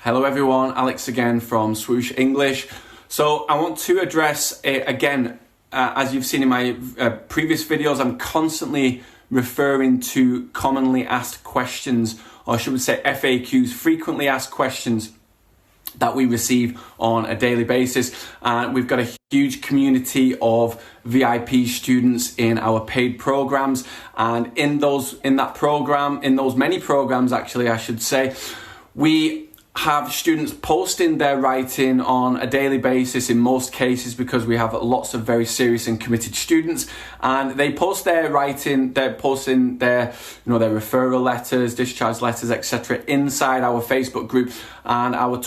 Hello everyone, Alex again from Swoosh English. So I want to address again, as you've seen in my previous videos, I'm constantly referring to commonly asked questions, or should we say FAQs, frequently asked questions that we receive on a daily basis. And we've got a huge community of VIP students in our paid programs, and in those many programs actually I should say, we have students posting their writing on a daily basis in most cases, because we have lots of very serious and committed students, and they post their writing, they're posting their their referral letters, discharge letters, etc. inside our Facebook group. And our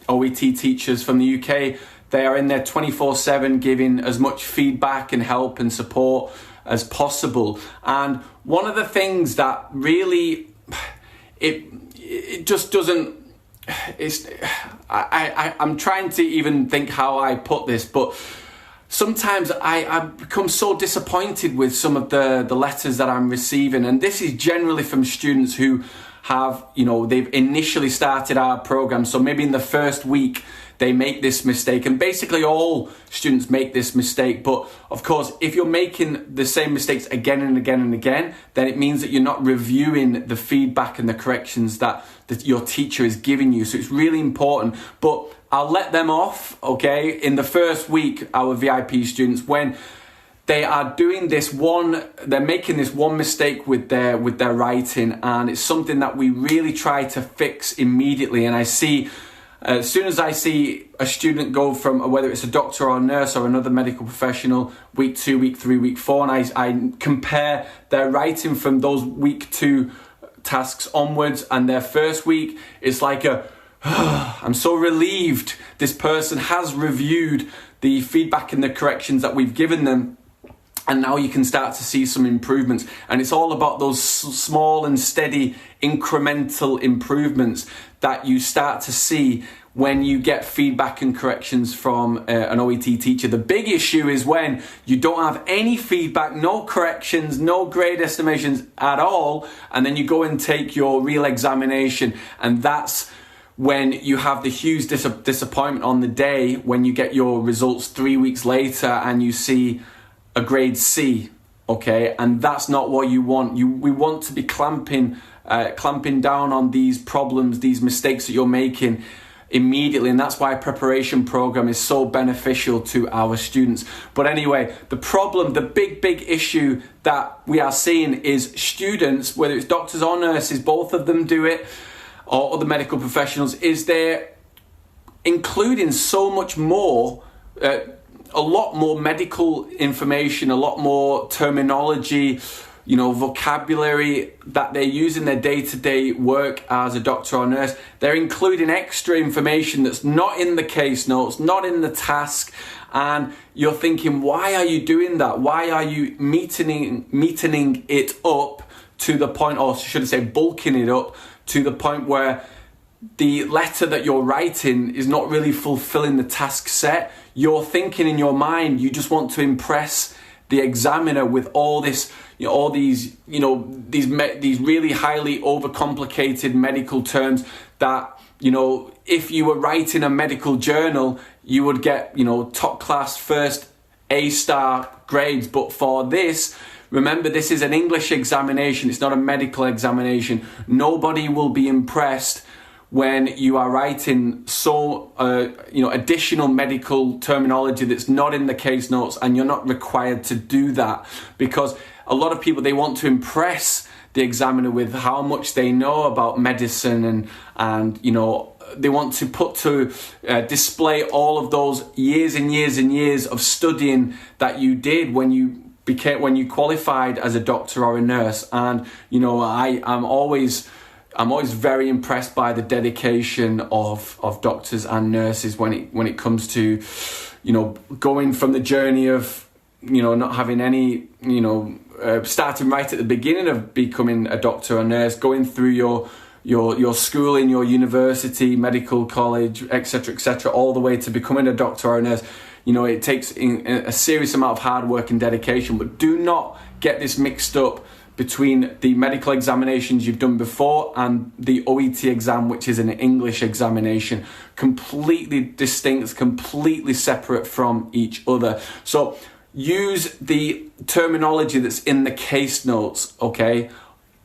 OET teachers from the UK, they are in there 24/7 giving as much feedback and help and support as possible. And one of the things that really it just doesn't, I'm trying to even think how I put this, but sometimes I become so disappointed with some of the letters that I'm receiving, and this is generally from students who have, they've initially started our program, so maybe in the first week they make this mistake, and basically all students make this mistake. But of course, if you're making the same mistakes again and again and again, then it means that you're not reviewing the feedback and the corrections that your teacher is giving you. So it's really important. But I'll let them off, okay? In the first week, our VIP students, when they are doing they're making this one mistake with their writing, and it's something that we really try to fix immediately. And I see, as soon as I see a student go from, whether it's a doctor or a nurse or another medical professional, week 2, week 3, week 4, and I compare their writing from those week 2 tasks onwards and their first week, it's like I'm so relieved this person has reviewed the feedback and the corrections that we've given them. And now you can start to see some improvements. And it's all about those small and steady incremental improvements that you start to see when you get feedback and corrections from an OET teacher. The big issue is when you don't have any feedback, no corrections, no grade estimations at all, and then you go and take your real examination, and that's when you have the huge disappointment on the day when you get your results 3 weeks later and you see a grade C, okay? And that's not what you want. We want to be clamping down on these problems, these mistakes that you're making immediately, and that's why a preparation program is so beneficial to our students. But anyway, the problem, the big issue that we are seeing is students, whether it's doctors or nurses, both of them do it, or other medical professionals, is they're including so much more, a lot more medical information, a lot more terminology, vocabulary that they use in their day-to-day work as a doctor or nurse. They're including extra information that's not in the case notes, not in the task, and you're thinking, why are you doing that? Why are you meeting it up to the point, or should I say bulking it up to the point where the letter that you're writing is not really fulfilling the task set? You're thinking in your mind, you just want to impress the examiner with all this, these really highly overcomplicated medical terms that, if you were writing a medical journal, you would get, top class first A-star grades. But for this, remember, this is an English examination, it's not a medical examination. Nobody will be impressed when you are writing additional medical terminology that's not in the case notes, and you're not required to do that, because a lot of people, they want to impress the examiner with how much they know about medicine, and they want to display all of those years and years and years of studying that you did when you qualified as a doctor or a nurse. And I'm always very impressed by the dedication of doctors and nurses when it comes to, going from the journey of, not having any, starting right at the beginning of becoming a doctor or nurse, going through your schooling, your university, medical college, etc., all the way to becoming a doctor or a nurse. It takes a serious amount of hard work and dedication. But do not get this mixed up between the medical examinations you've done before and the OET exam, which is an English examination. Completely distinct, completely separate from each other. So use the terminology that's in the case notes, okay?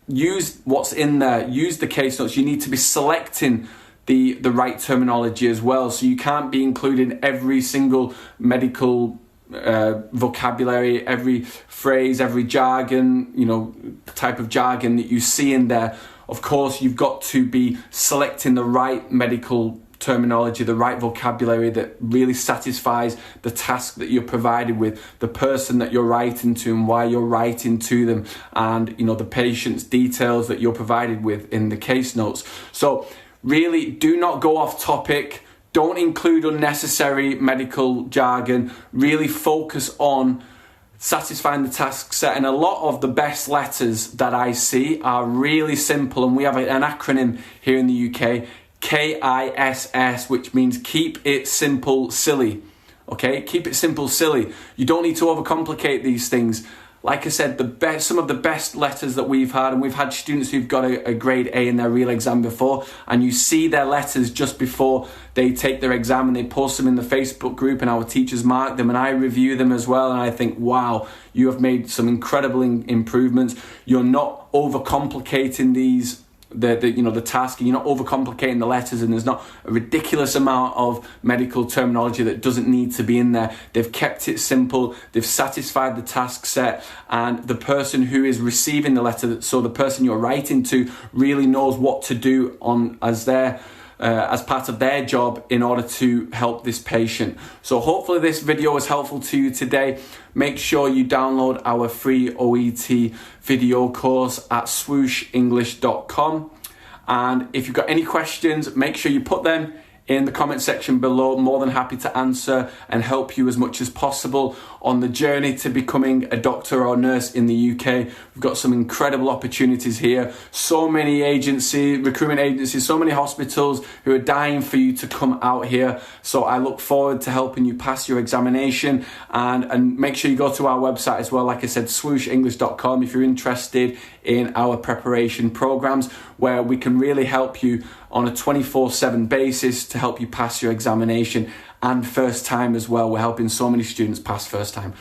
Use what's in there, use the case notes. You need to be selecting the right terminology as well. So you can't be including every single medical vocabulary, every phrase, every jargon, type of jargon that you see in there. Of course, you've got to be selecting the right medical terminology, the right vocabulary that really satisfies the task that you're provided with, the person that you're writing to and why you're writing to them, and the patient's details that you're provided with in the case notes. So really do not go off topic. Don't include unnecessary medical jargon. Really focus on satisfying the task set. And a lot of the best letters that I see are really simple, and we have an acronym here in the UK, KISS, which means keep it simple, silly. Okay, keep it simple, silly. You don't need to overcomplicate these things. Like I said, some of the best letters that we've had, and we've had students who've got a grade A in their real exam before, and you see their letters just before they take their exam and they post them in the Facebook group, and our teachers mark them and I review them as well, and I think, wow, you have made some incredible improvements. You're not overcomplicating the task, and you're not overcomplicating the letters, and there's not a ridiculous amount of medical terminology that doesn't need to be in there. They've kept it simple, they've satisfied the task set, and the person who is receiving the letter, so the person you're writing to, really knows what to do as part of their job in order to help this patient. So hopefully this video was helpful to you today. Make sure you download our free OET video course at swooshenglish.com. And if you've got any questions, make sure you put them in the comment section below. More than happy to answer and help you as much as possible on the journey to becoming a doctor or nurse in the UK. We've got some incredible opportunities here. So many recruitment agencies, so many hospitals who are dying for you to come out here. So I look forward to helping you pass your examination, and make sure you go to our website as well. Like I said, swooshenglish.com, if you're interested in our preparation programs, where we can really help you on a 24/7 basis to help you pass your examination, and first time as well. We're helping so many students pass first time.